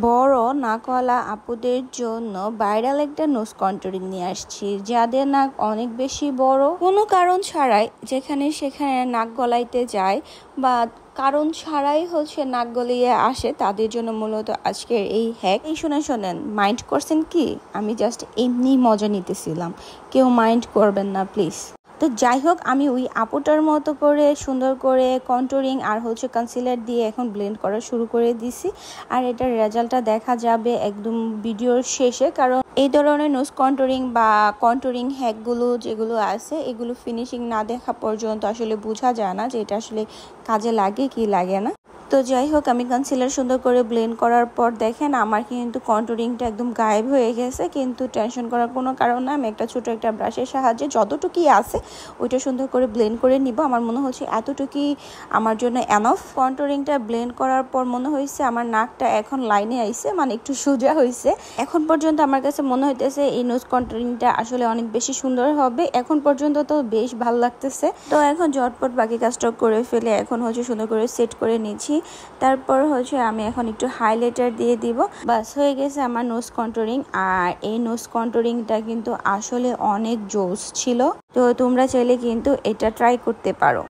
বড় নাকওয়ালা আপুদের জন্য ভাইরাল একটা নোজ কন্ট্যুরিং নিয়ে আসছি। যাদের নাক অনেক বেশি বড়, কোনো কারণ ছাড়াই যেখানে সেখানে নাক গলাইতে যায় বা কারণ ছাড়াই নাক গলিয়ে আসে, তাদের জন্য মূলত আজকের এই হ্যাক। এই শোনেন, মাইন্ড করছেন কি? আমি জাস্ট এমনি মজা নিতেছিলাম, কেউ মাইন্ড করবেন না প্লিজ। তো যাই হোক, আমি ওই আপুটার মতো করে সুন্দর করে কন্ট্যুরিং আর কনসিলার দিয়ে এখন ব্লেন্ড করা শুরু করে দিছি। আর এটার রেজাল্টটা দেখা যাবে একদম ভিডিওর শেষে, কারণ এই ধরনের নোজ কন্ট্যুরিং বা কন্ট্যুরিং হ্যাকগুলো যেগুলো আছে, এগুলো ফিনিশিং না দেখা পর্যন্ত আসলে বোঝা যায় না যে এটা আসলে কাজে লাগে কি লাগে না। তো যাই হোক, আমি কনসিলার সুন্দর করে ব্লেন্ড করার পর দেখেন আমার কিন্তু কন্ট্যুরিংটা একদম গায়েব হয়ে গেছে। কিন্তু টেনশন করার কোনো কারণ না, আমি ছোট একটা ব্রাশের সাহায্যে যতটুকুই আছে ওইটা সুন্দর করে ব্লেন্ড করে নিব। আমার মনে হচ্ছে এতটুকুই আমার জন্য এনাফ। কন্ট্যুরিংটা ব্লেন্ড করার পর মনে হয়েছে আমার নাকটা এখন লাইনে আইছে, মানে একটু সোজা হয়েছে। এখন পর্যন্ত আমার কাছে মনে হইতেছে এই নোজ কন্ট্যুরিংটা আসলে অনেক বেশি সুন্দর হবে। এখন পর্যন্ত তো বেশ ভালো লাগতেছে। তো এখন ঝটপট বাকি কাজটা করে ফেলে এখন সুন্দর করে সেট করে নিচ্ছি। তারপর আমি এখন একটু হাইলাইটার দিয়ে দিব। বাস হয়ে গেছে আমার নোজ কন্ট্যুরিং। আর এই নোজ কন্ট্যুরিংটা কিন্তু আসলে অনেক জোস ছিল। তো তোমরা চাইলে কিন্তু এটা ট্রাই করতে পারো।